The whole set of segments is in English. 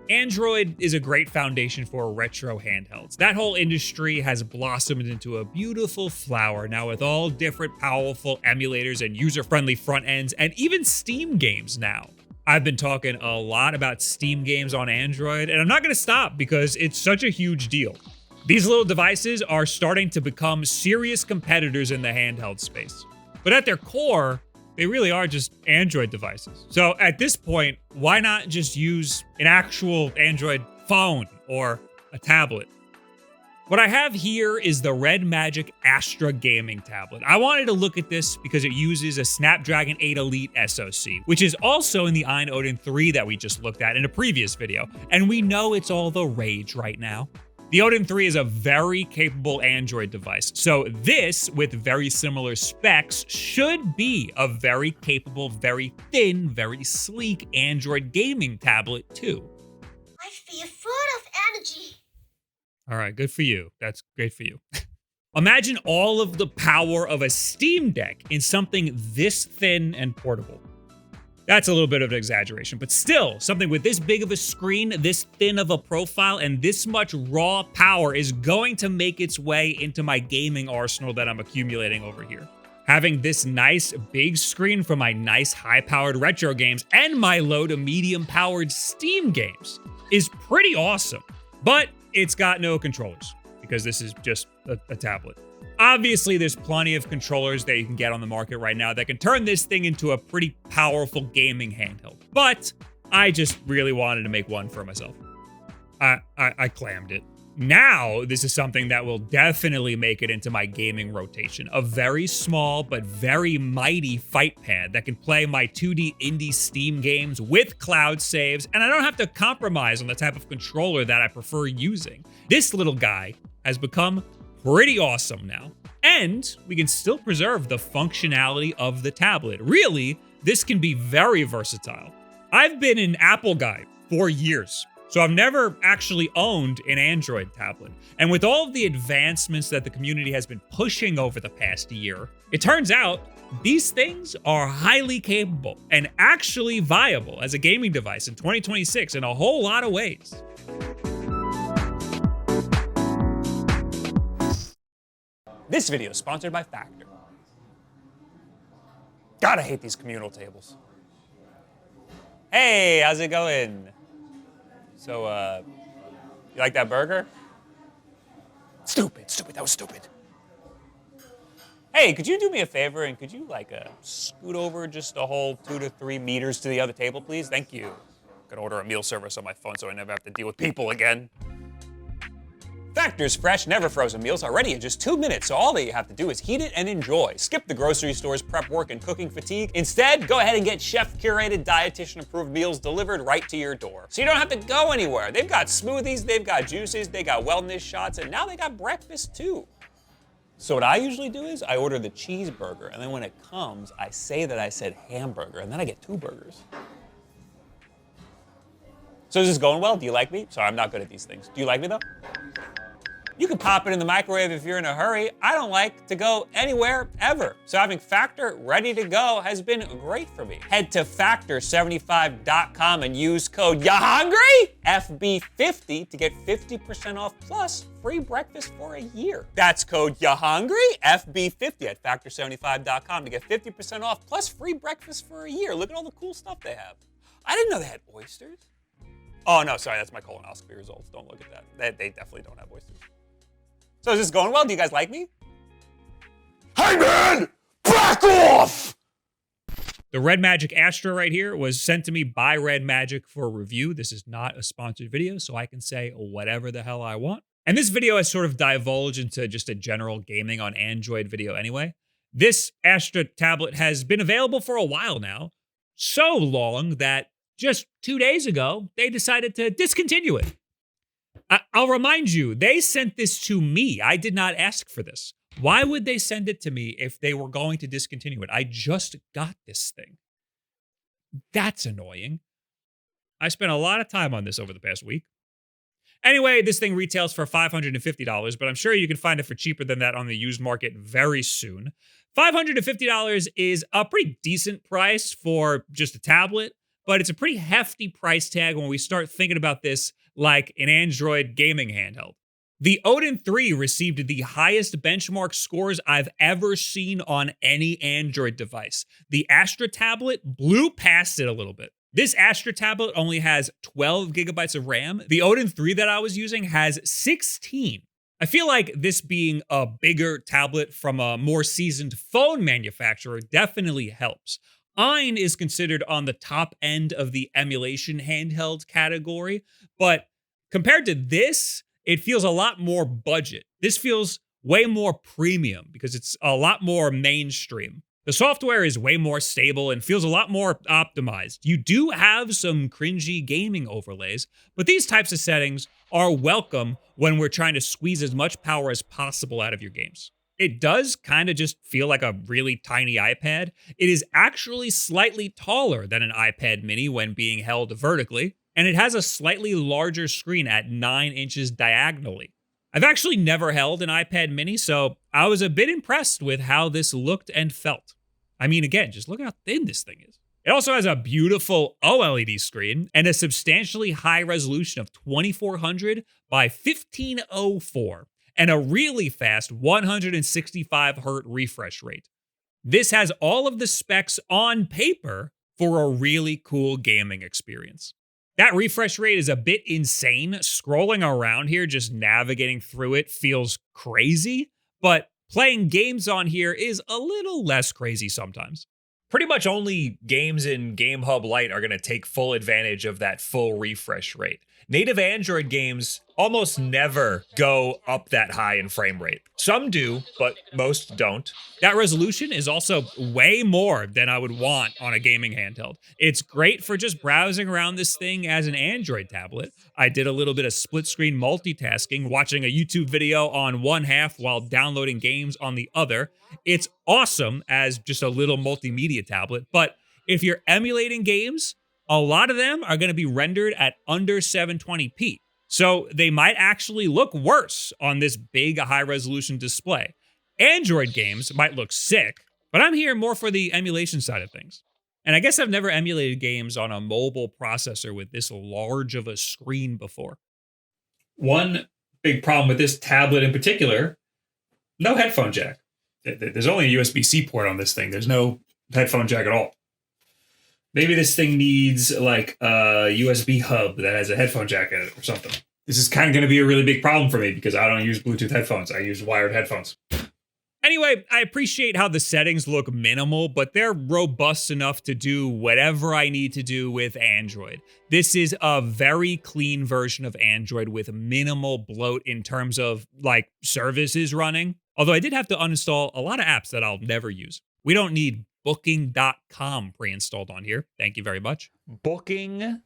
Android is a great foundation for retro handhelds. That whole industry has blossomed into a beautiful flower now with all different powerful emulators and user-friendly front ends and even Steam games now. I've been talking a lot about Steam games on Android, and I'm not gonna stop because it's such a huge deal. These little devices are starting to become serious competitors in the handheld space. But at their core, they really are just Android devices. So at this point, why not just use an actual Android phone or a tablet? What I have here is the REDMAGIC Astra gaming tablet. I wanted to look at this because it uses a Snapdragon 8 Elite SoC, which is also in the Emotes 3 that we just looked at in a previous video. And we know it's all the rage right now. The Emotes 3 is a very capable Android device, so this, with very similar specs, should be a very capable, very thin, very sleek Android gaming tablet too. I feel full of energy. All right, good for you. That's great for you. Imagine all of the power of a Steam Deck in something this thin and portable. That's a little bit of an exaggeration, but still, something with this big of a screen, this thin of a profile, and this much raw power is going to make its way into my gaming arsenal that I'm accumulating over here. Having this nice big screen for my nice high-powered retro games and my low to medium-powered Steam games is pretty awesome, but it's got no controllers because this is just a tablet. Obviously, there's plenty of controllers that you can get on the market right now that can turn this thing into a pretty powerful gaming handheld. But I just really wanted to make one for myself. I clammed it. Now, this is something that will definitely make it into my gaming rotation. A very small but very mighty fight pad that can play my 2D indie Steam games with cloud saves, and I don't have to compromise on the type of controller that I prefer using. This little guy has become pretty awesome now. And we can still preserve the functionality of the tablet. Really, this can be very versatile. I've been an Apple guy for years, so I've never actually owned an Android tablet. And with all of the advancements that the community has been pushing over the past year, it turns out these things are highly capable and actually viable as a gaming device in 2026 in a whole lot of ways. This video is sponsored by Factor. God, I hate these communal tables. Hey, how's it going? So, you like that burger? Stupid, that was stupid. Hey, could you do me a favor and could you, scoot over just a whole 2 to 3 meters to the other table, please? Thank you. I'm gonna order a meal service on my phone so I never have to deal with people again. Factor's fresh, never frozen meals are ready in just 2 minutes, so all that you have to do is heat it and enjoy. Skip the grocery store's prep work and cooking fatigue. Instead, go ahead and get chef-curated, dietitian-approved meals delivered right to your door. So you don't have to go anywhere. They've got smoothies, they've got juices, they got wellness shots, and now they got breakfast too. So what I usually do is I order the cheeseburger, and then when it comes, I say that I said hamburger, and then I get 2 burgers. So is this going well? Do you like me? Sorry, I'm not good at these things. Do you like me though? You can pop it in the microwave if you're in a hurry. I don't like to go anywhere, ever. So having Factor ready to go has been great for me. Head to factor75.com and use code YAHUNGRY, FB50, to get 50% off plus free breakfast for a year. That's code YAHUNGRY, FB50 at factor75.com to get 50% off plus free breakfast for a year. Look at all the cool stuff they have. I didn't know they had oysters. Oh no, sorry, that's my colonoscopy results. Don't look at that. They definitely don't have oysters. So is this going well? Do you guys like me? Hey man, back off! The REDMAGIC Astra right here was sent to me by REDMAGIC for review. This is not a sponsored video, so I can say whatever the hell I want. And this video has sort of divulged into just a general gaming on Android video anyway. This Astra tablet has been available for a while now. So long that just 2 days ago, they decided to discontinue it. I'll remind you, they sent this to me. I did not ask for this. Why would they send it to me if they were going to discontinue it? I just got this thing. That's annoying. I spent a lot of time on this over the past week. Anyway, this thing retails for $550, but I'm sure you can find it for cheaper than that on the used market very soon. $550 is a pretty decent price for just a tablet, but it's a pretty hefty price tag when we start thinking about this like an Android gaming handheld. The Odin 3 received the highest benchmark scores I've ever seen on any Android device. The Astra tablet blew past it a little bit. This Astra tablet only has 12 gigabytes of RAM. The Odin 3 that I was using has 16. I feel like this being a bigger tablet from a more seasoned phone manufacturer definitely helps. Mine is considered on the top end of the emulation handheld category, but compared to this, it feels a lot more budget. This feels way more premium because it's a lot more mainstream. The software is way more stable and feels a lot more optimized. You do have some cringy gaming overlays, but these types of settings are welcome when we're trying to squeeze as much power as possible out of your games. It does kind of just feel like a really tiny iPad. It is actually slightly taller than an iPad mini when being held vertically, and it has a slightly larger screen at 9 inches diagonally. I've actually never held an iPad mini, so I was a bit impressed with how this looked and felt. I mean, again, just look at how thin this thing is. It also has a beautiful OLED screen and a substantially high resolution of 2400 by 1504 and a really fast 165 Hz refresh rate. This has all of the specs on paper for a really cool gaming experience. That refresh rate is a bit insane. Scrolling around here, just navigating through it feels crazy, but playing games on here is a little less crazy sometimes. Pretty much only games in Game Hub Lite are going to take full advantage of that full refresh rate. Native Android games almost never go up that high in frame rate. Some do, but most don't. That resolution is also way more than I would want on a gaming handheld. It's great for just browsing around this thing as an Android tablet. I did a little bit of split screen multitasking, watching a YouTube video on one half while downloading games on the other. It's awesome as just a little multimedia tablet, but if you're emulating games, a lot of them are going to be rendered at under 720p. So they might actually look worse on this big high-resolution display. Android games might look sick, but I'm here more for the emulation side of things. And I guess I've never emulated games on a mobile processor with this large of a screen before. One big problem with this tablet in particular, no headphone jack. There's only a USB-C port on this thing. There's no headphone jack at all. Maybe this thing needs like a USB hub that has a headphone jack in it or something. This is kind of going to be a really big problem for me because I don't use Bluetooth headphones. I use wired headphones. Anyway, I appreciate how the settings look minimal, but they're robust enough to do whatever I need to do with Android. This is a very clean version of Android with minimal bloat in terms of like services running. Although I did have to uninstall a lot of apps that I'll never use. We don't need Booking.com pre-installed on here. Thank you very much. Booking?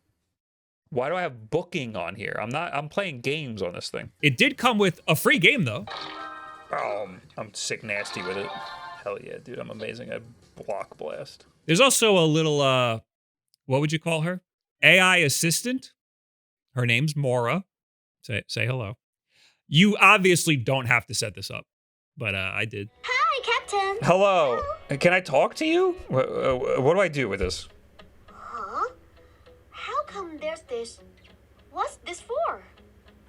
Why do I have Booking on here? I'm playing games on this thing. It did come with a free game though. I'm sick nasty with it. Hell yeah, dude, I'm amazing at Block Blast. There's also a little, what would you call her? AI assistant. Her name's Mora. Say hello. You obviously don't have to set this up, but I did. Hi, Captain. Hello. Can I talk to you? What do I do with this? Huh? How come there's this? What's this for?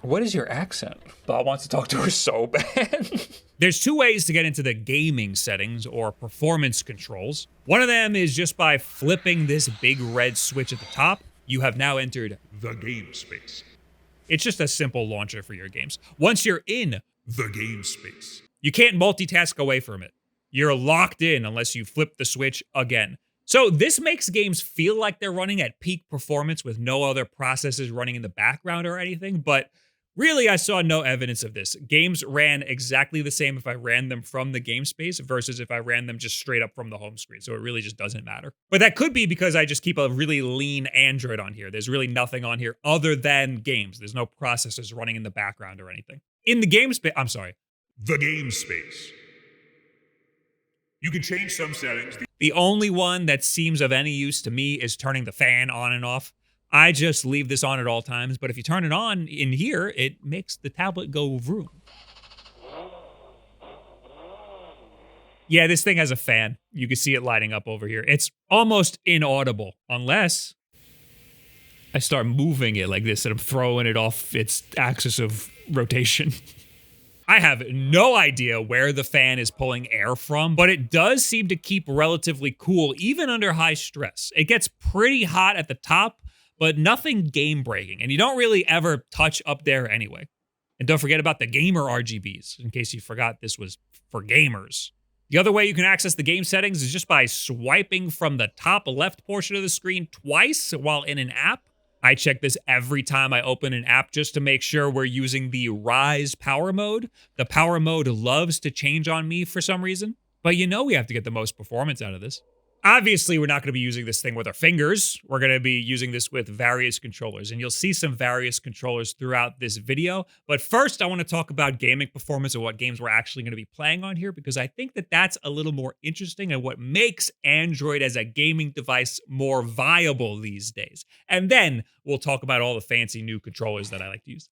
What is your accent? Bob wants to talk to her so bad. There's two ways to get into the gaming settings or performance controls. One of them is just by flipping this big red switch at the top. You have now entered the game space. It's just a simple launcher for your games. Once you're in the game space, you can't multitask away from it. You're locked in unless you flip the switch again. So this makes games feel like they're running at peak performance with no other processes running in the background or anything, but really I saw no evidence of this. Games ran exactly the same if I ran them from the game space versus if I ran them just straight up from the home screen, so it really just doesn't matter. But that could be because I just keep a really lean Android on here. There's really nothing on here other than games. There's no processors running in the background or anything. In the game space, the game space. You can change some settings. The only one that seems of any use to me is turning the fan on and off. I just leave this on at all times, but if you turn it on in here, it makes the tablet go vroom. Yeah, this thing has a fan. You can see it lighting up over here. It's almost inaudible, unless I start moving it like this and I'm throwing it off its axis of rotation. I have no idea where the fan is pulling air from, but it does seem to keep relatively cool even under high stress. It gets pretty hot at the top, but nothing game breaking, and you don't really ever touch up there anyway. And don't forget about the gamer RGBs, in case you forgot this was for gamers. The other way you can access the game settings is just by swiping from the top left portion of the screen twice while in an app. I check this every time I open an app just to make sure we're using the Rise power mode. The power mode loves to change on me for some reason, but you know we have to get the most performance out of this. Obviously, we're not going to be using this thing with our fingers. We're going to be using this with various controllers, and you'll see some various controllers throughout this video. But first, I want to talk about gaming performance and what games we're actually going to be playing on here, because I think that that's a little more interesting and what makes Android as a gaming device more viable these days. And then we'll talk about all the fancy new controllers that I like to use.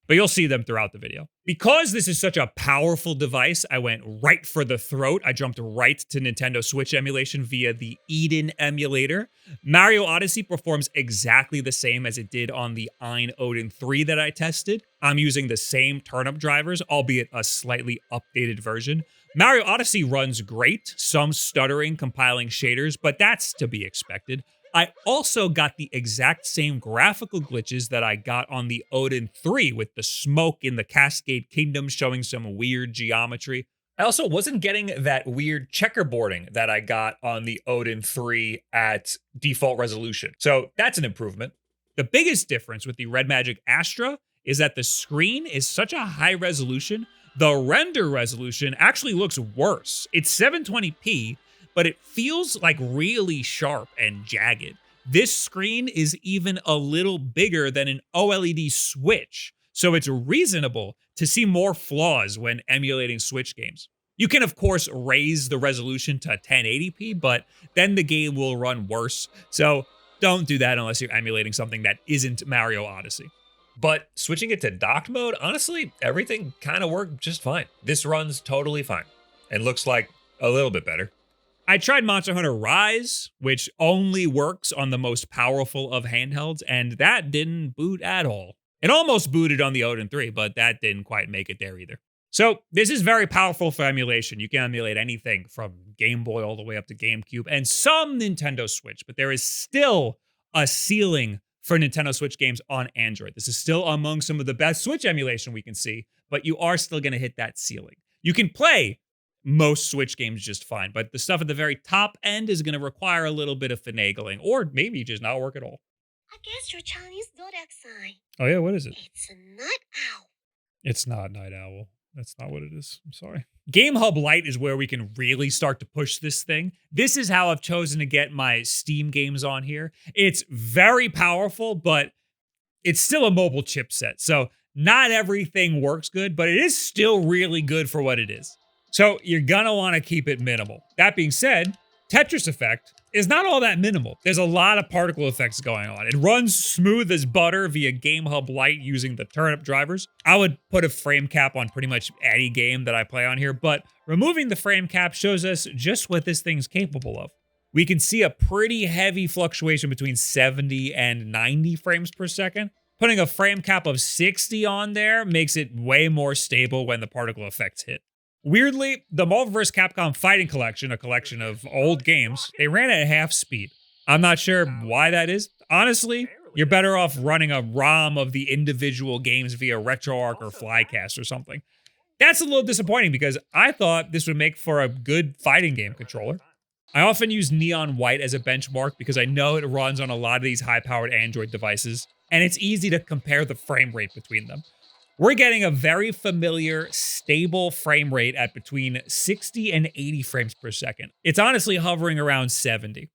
But you'll see them throughout the video. Because this is such a powerful device, I went right for the throat. I jumped right to Nintendo Switch emulation via the Eden emulator. Mario Odyssey performs exactly the same as it did on the Odin 3 that I tested. I'm using the same turnip drivers, albeit a slightly updated version. Mario Odyssey runs great, some stuttering, compiling shaders, but that's to be expected. I also got the exact same graphical glitches that I got on the Odin 3 with the smoke in the Cascade Kingdom showing some weird geometry. I also wasn't getting that weird checkerboarding that I got on the Odin 3 at default resolution. So that's an improvement. The biggest difference with the REDMAGIC Astra is that the screen is such a high resolution, the render resolution actually looks worse. It's 720p, but it feels like really sharp and jagged. This screen is even a little bigger than an OLED Switch, so it's reasonable to see more flaws when emulating Switch games. You can, of course, raise the resolution to 1080p, but then the game will run worse, so don't do that unless you're emulating something that isn't Mario Odyssey. But switching it to docked mode, honestly, everything kind of worked just fine. This runs totally fine and looks like a little bit better. I tried Monster Hunter Rise, which only works on the most powerful of handhelds, and that didn't boot at all. It almost booted on the Odin 3, but that didn't quite make it there either. So this is very powerful for emulation. You can emulate anything from Game Boy all the way up to GameCube and some Nintendo Switch, but there is still a ceiling for Nintendo Switch games on Android. This is still among some of the best Switch emulation we can see, but you are still going to hit that ceiling. You can play most Switch games just fine, but the stuff at the very top end is going to require a little bit of finagling, or maybe just not work at all. I guess your Chinese zodiac sign. Oh yeah, what is it? It's a night owl. It's not Night Owl. That's not what it is. I'm sorry. Game Hub Lite is where we can really start to push this thing. This is how I've chosen to get my Steam games on here. It's very powerful, but it's still a mobile chipset, so not everything works good, but it is still really good for what it is. So you're gonna want to keep it minimal. That being said, Tetris Effect is not all that minimal. There's a lot of particle effects going on. It runs smooth as butter via Game Hub Lite using the turnip drivers. I would put a frame cap on pretty much any game that I play on here, but removing the frame cap shows us just what this thing's capable of. We can see a pretty heavy fluctuation between 70 and 90 frames per second. Putting a frame cap of 60 on there makes it way more stable when the particle effects hit. Weirdly, the Marvel vs. Capcom Fighting Collection, a collection of old games, they ran at half speed. I'm not sure why that is. Honestly, you're better off running a ROM of the individual games via RetroArch or Flycast or something. That's a little disappointing because I thought this would make for a good fighting game controller. I often use Neon White as a benchmark because I know it runs on a lot of these high-powered Android devices, and it's easy to compare the frame rate between them. We're getting a very familiar, stable frame rate at between 60 and 80 frames per second. It's honestly hovering around 70.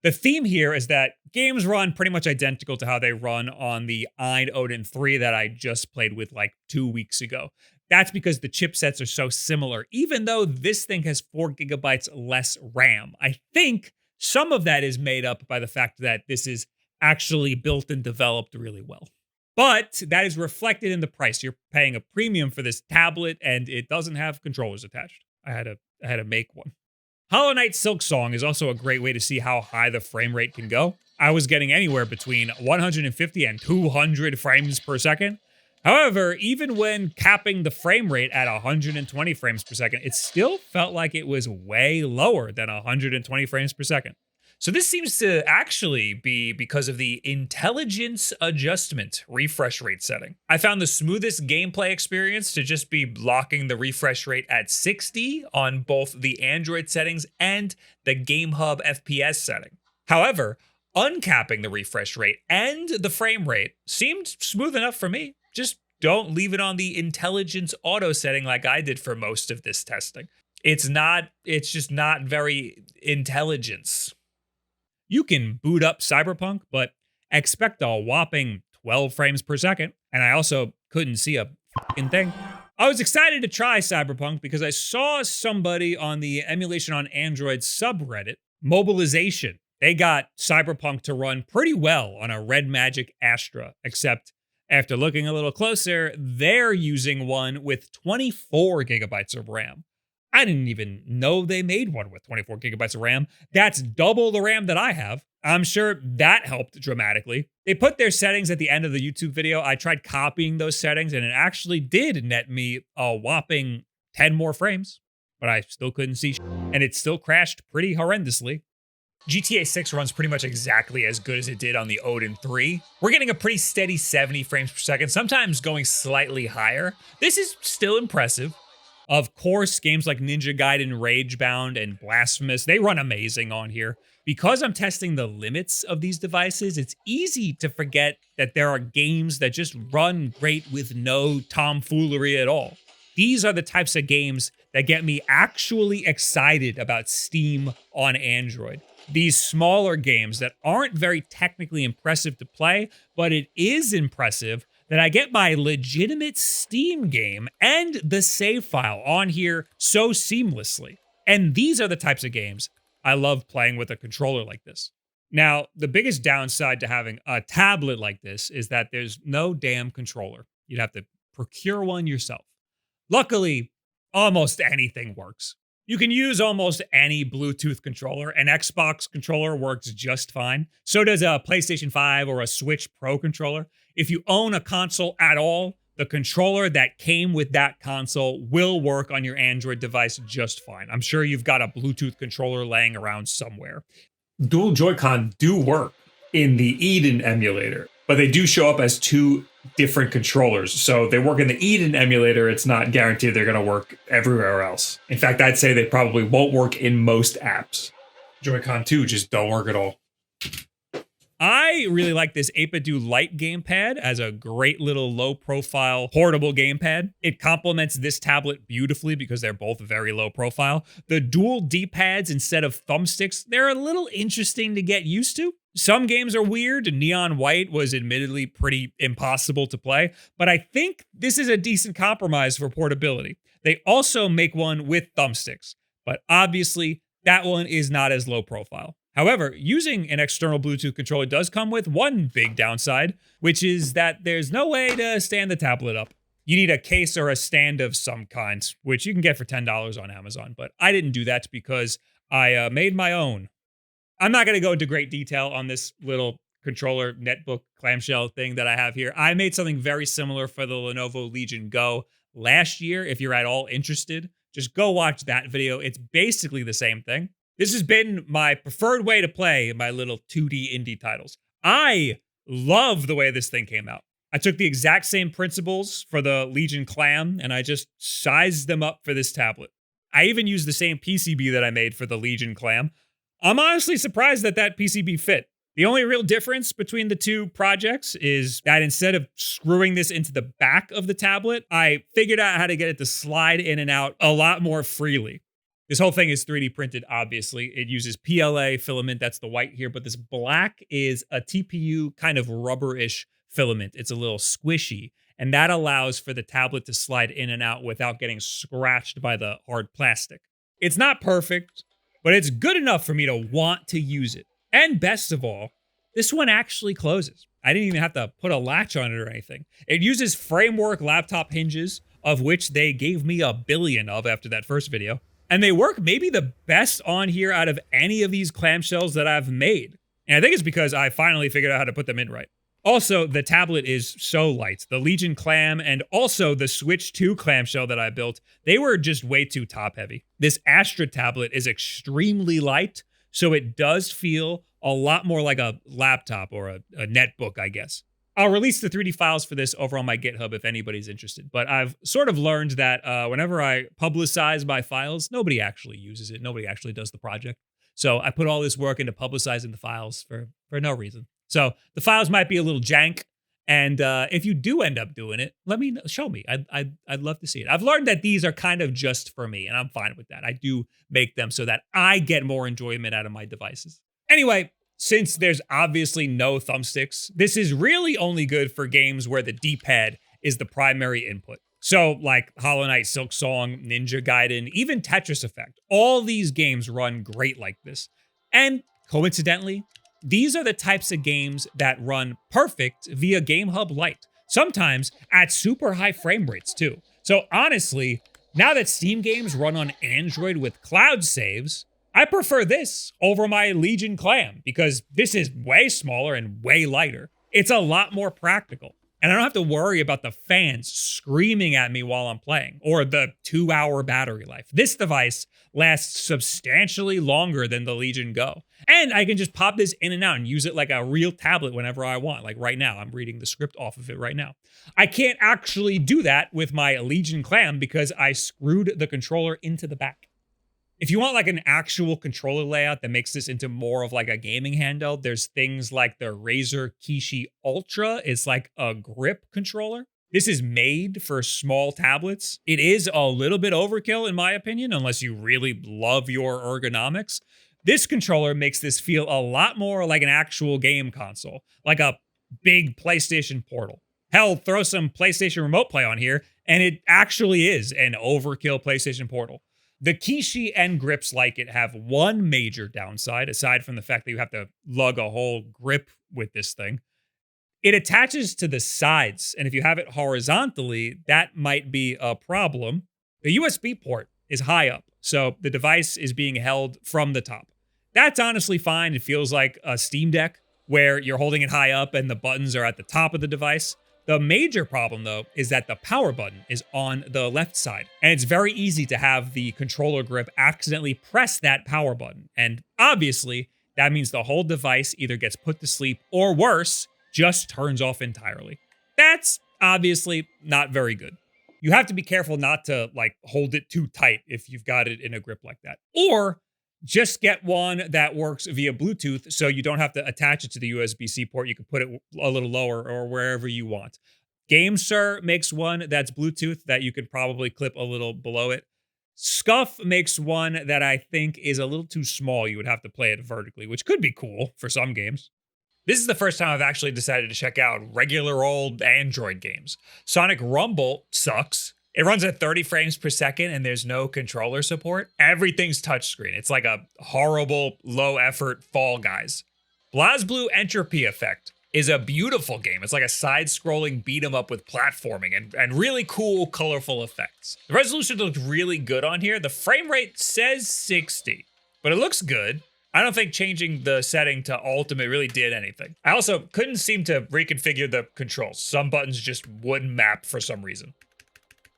The theme here is that games run pretty much identical to how they run on the Odin 3 that I just played with like 2 weeks ago. That's because the chipsets are so similar, even though this thing has 4 gigabytes less RAM. I think some of that is made up by the fact that this is actually built and developed really well. But that is reflected in the price. You're paying a premium for this tablet, and it doesn't have controllers attached. I had to make one. Hollow Knight Silk Song is also a great way to see how high the frame rate can go. I was getting anywhere between 150 and 200 frames per second. However, even when capping the frame rate at 120 frames per second, it still felt like it was way lower than 120 frames per second. So this seems to actually be because of the intelligence adjustment refresh rate setting. I found the smoothest gameplay experience to just be locking the refresh rate at 60 on both the Android settings and the Game Hub FPS setting. However, uncapping the refresh rate and the frame rate seemed smooth enough for me. Just don't leave it on the intelligence auto setting like I did for most of this testing. It's just not very intelligence. You can boot up Cyberpunk, but expect a whopping 12 frames per second. And I also couldn't see a fucking thing. I was excited to try Cyberpunk because I saw somebody on the Emulation on Android subreddit, Mobilization. They got Cyberpunk to run pretty well on a REDMAGIC Astra, except after looking a little closer, they're using one with 24 gigabytes of RAM. I didn't even know they made one with 24 gigabytes of RAM. That's double the RAM that I have. I'm sure that helped dramatically. They put their settings at the end of the YouTube video. I tried copying those settings and it actually did net me a whopping 10 more frames, but I still couldn't see and it still crashed pretty horrendously. GTA 6 runs pretty much exactly as good as it did on the Odin 3. We're getting a pretty steady 70 frames per second, sometimes going slightly higher. This is still impressive. Of course, games like Ninja Gaiden, Ragebound, and Blasphemous, they run amazing on here. Because I'm testing the limits of these devices, it's easy to forget that there are games that just run great with no tomfoolery at all. These are the types of games that get me actually excited about Steam on Android. These smaller games that aren't very technically impressive to play, but it is impressive that I get my legitimate Steam game and the save file on here so seamlessly. And these are the types of games I love playing with a controller like this. Now, the biggest downside to having a tablet like this is that there's no damn controller. You'd have to procure one yourself. Luckily, almost anything works. You can use almost any Bluetooth controller. An Xbox controller works just fine. So does a PlayStation 5 or a Switch Pro controller. If you own a console at all, the controller that came with that console will work on your Android device just fine. I'm sure you've got a Bluetooth controller laying around somewhere. Dual Joy-Con do work in the Eden emulator, but they do show up as two different controllers. So they work in the Eden emulator. It's not guaranteed they're going to work everywhere else. In fact, I'd say they probably won't work in most apps. Joy-Con 2 just don't work at all. I really like this Apadu Lite gamepad as a great little low-profile portable gamepad. It complements this tablet beautifully because they're both very low profile. The dual D-pads instead of thumbsticks, they're a little interesting to get used to. Some games are weird. Neon White was admittedly pretty impossible to play, but I think this is a decent compromise for portability. They also make one with thumbsticks, but obviously that one is not as low profile. However, using an external Bluetooth controller does come with one big downside, which is that there's no way to stand the tablet up. You need a case or a stand of some kind, which you can get for $10 on Amazon, but I didn't do that because I made my own. I'm not going to go into great detail on this little controller netbook clamshell thing that I have here. I made something very similar for the Lenovo Legion Go last year. If you're at all interested, just go watch that video. It's basically the same thing. This has been my preferred way to play my little 2D indie titles. I love the way this thing came out. I took the exact same principles for the Legion Clam and I just sized them up for this tablet. I even used the same PCB that I made for the Legion Clam. I'm honestly surprised that that PCB fit. The only real difference between the two projects is that instead of screwing this into the back of the tablet, I figured out how to get it to slide in and out a lot more freely. This whole thing is 3D printed, obviously. It uses PLA filament, that's the white here, but this black is a TPU kind of rubber-ish filament. It's a little squishy, and that allows for the tablet to slide in and out without getting scratched by the hard plastic. It's not perfect, but it's good enough for me to want to use it. And best of all, this one actually closes. I didn't even have to put a latch on it or anything. It uses framework laptop hinges, of which they gave me a billion of after that first video. And they work maybe the best on here out of any of these clamshells that I've made. And I think it's because I finally figured out how to put them in right. Also, the tablet is so light. The Legion clam and also the Switch 2 clamshell that I built, they were just way too top heavy. This Astra tablet is extremely light, so it does feel a lot more like a laptop or a netbook, I guess. I'll release the 3D files for this over on my GitHub if anybody's interested. But I've sort of learned that whenever I publicize my files, nobody actually uses it. Nobody actually does the project. So I put all this work into publicizing the files for no reason. So the files might be a little jank. And if you do end up doing it, let me know, show me. I'd love to see it. I've learned that these are kind of just for me, and I'm fine with that. I do make them so that I get more enjoyment out of my devices. Anyway, since there's obviously no thumbsticks, this is really only good for games where the D-pad is the primary input. So like Hollow Knight, Silk Song, Ninja Gaiden, even Tetris Effect. All these games run great like this. And coincidentally, these are the types of games that run perfect via GameHub Lite, sometimes at super high frame rates too. So honestly, now that Steam games run on Android with cloud saves, I prefer this over my Legion clam because this is way smaller and way lighter. It's a lot more practical. And I don't have to worry about the fans screaming at me while I'm playing, or the 2-hour battery life. This device lasts substantially longer than the Legion Go. And I can just pop this in and out and use it like a real tablet whenever I want. Like right now, I'm reading the script off of it right now. I can't actually do that with my Legion Clam because I screwed the controller into the back. If you want like an actual controller layout that makes this into more of like a gaming handheld, there's things like the Razer Kishi Ultra. It's like a grip controller. This is made for small tablets. It is a little bit overkill in my opinion, unless you really love your ergonomics. This controller makes this feel a lot more like an actual game console, like a big PlayStation Portal. Hell, throw some PlayStation Remote Play on here, and it actually is an overkill PlayStation Portal. The Kishi and grips like it have one major downside, aside from the fact that you have to lug a whole grip with this thing. It attaches to the sides, and if you have it horizontally, that might be a problem. The USB port is high up, so the device is being held from the top. That's honestly fine. It feels like a Steam Deck, where you're holding it high up and the buttons are at the top of the device. The major problem, though, is that the power button is on the left side, and it's very easy to have the controller grip accidentally press that power button. And obviously, that means the whole device either gets put to sleep or worse, just turns off entirely. That's obviously not very good. You have to be careful not to like hold it too tight if you've got it in a grip like that. Or just get one that works via Bluetooth so you don't have to attach it to the USB-C port. You can put it a little lower or wherever you want. GameSir makes one that's Bluetooth that you could probably clip a little below it. Scuff makes one that I think is a little too small. You would have to play it vertically, which could be cool for some games. This is the first time I've actually decided to check out regular old Android games. Sonic Rumble sucks. It runs at 30 frames per second and there's no controller support. Everything's touchscreen. It's like a horrible, low-effort Fall Guys. BlazBlue Entropy Effect is a beautiful game. It's like a side-scrolling beat-em-up with platforming and really cool, colorful effects. The resolution looks really good on here. The frame rate says 60, but it looks good. I don't think changing the setting to ultimate really did anything. I also couldn't seem to reconfigure the controls. Some buttons just wouldn't map for some reason.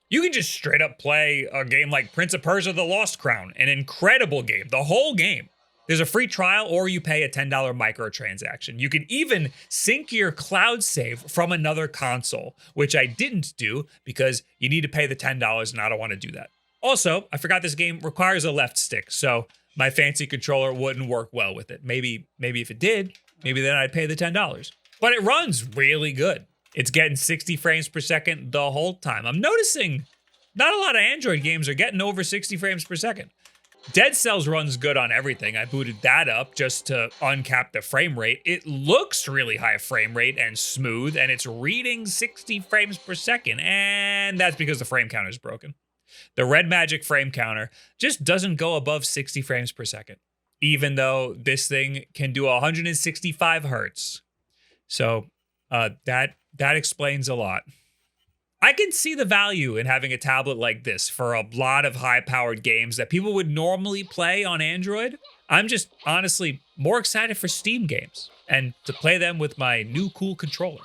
You can just straight up play a game like Prince of Persia: The Lost Crown, an incredible game, the whole game. There's a free trial or you pay a $10 microtransaction. You can even sync your cloud save from another console, which I didn't do because you need to pay the $10 and I don't want to do that. Also, I forgot this game requires a left stick, so my fancy controller wouldn't work well with it. Maybe if it did, maybe then I'd pay the $10. But it runs really good. It's getting 60 frames per second the whole time. I'm noticing not a lot of Android games are getting over 60 frames per second. Dead Cells runs good on everything. I booted that up just to uncap the frame rate. It looks really high frame rate and smooth, and it's reading 60 frames per second, and that's because the frame counter is broken. The REDMAGIC frame counter just doesn't go above 60 frames per second, even though this thing can do 165 hertz. So that explains a lot. I can see the value in having a tablet like this for a lot of high-powered games that people would normally play on Android. I'm just honestly more excited for Steam games and to play them with my new cool controller.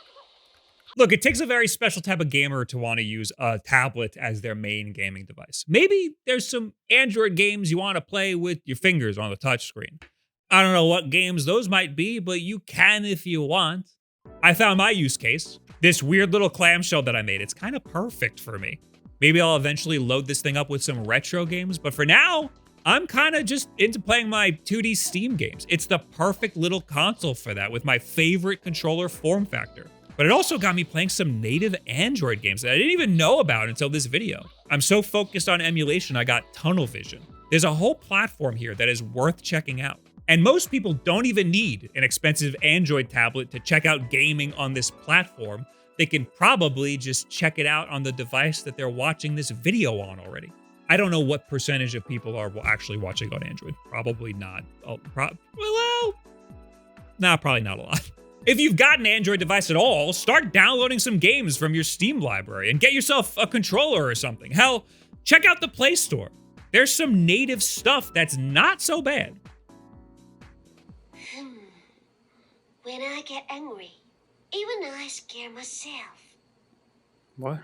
Look, it takes a very special type of gamer to want to use a tablet as their main gaming device. Maybe there's some Android games you want to play with your fingers on the touchscreen. I don't know what games those might be, but you can if you want. I found my use case. This weird little clamshell that I made, it's kind of perfect for me. Maybe I'll eventually load this thing up with some retro games, but for now, I'm kind of just into playing my 2D Steam games. It's the perfect little console for that with my favorite controller form factor. But it also got me playing some native Android games that I didn't even know about until this video. I'm so focused on emulation, I got tunnel vision. There's a whole platform here that is worth checking out. And most people don't even need an expensive Android tablet to check out gaming on this platform. They can probably just check it out on the device that they're watching this video on already. I don't know what percentage of people are actually watching on Android. Probably not. Probably not a lot. If you've got an Android device at all, start downloading some games from your Steam library and get yourself a controller or something. Hell, check out the Play Store. There's some native stuff that's not so bad. When I get angry, even I scare myself. What?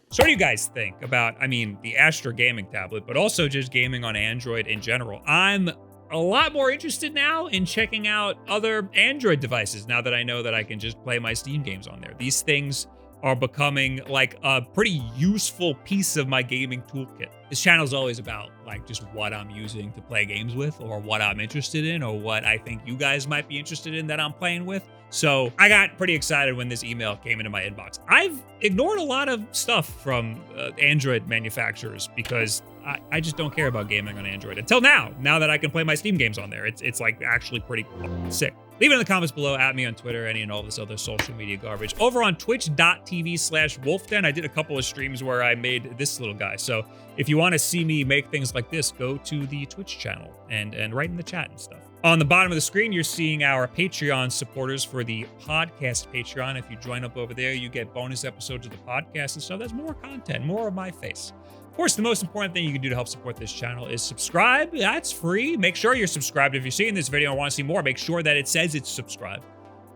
So what do you guys think about, the Astra gaming tablet, but also just gaming on Android in general? I'm a lot more interested now in checking out other Android devices now that I know that I can just play my Steam games on there. These things are becoming like a pretty useful piece of my gaming toolkit. This channel is always about just what I'm using to play games with, or what I'm interested in, or what I think you guys might be interested in that I'm playing with. So I got pretty excited when this email came into my inbox. I've ignored a lot of stuff from Android manufacturers because I just don't care about gaming on Android until now that I can play my Steam games on there. It's like actually pretty sick. Leave it in the comments below, at me on Twitter, any and all this other social media garbage. Over on twitch.tv/WulffDen, I did a couple of streams where I made this little guy. So if you want to see me make things like this, go to the Twitch channel and write in the chat and stuff. On the bottom of the screen, you're seeing our Patreon supporters for the podcast Patreon. If you join up over there, you get bonus episodes of the podcast and stuff. That's more content, more of my face. Of course, the most important thing you can do to help support this channel is subscribe. That's free. Make sure you're subscribed. If you're seeing this video and want to see more, make sure that it says it's subscribed.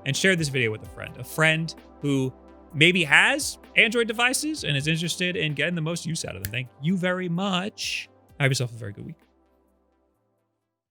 And share this video with a friend who maybe has Android devices and is interested in getting the most use out of them. Thank you very much. Have yourself a very good week.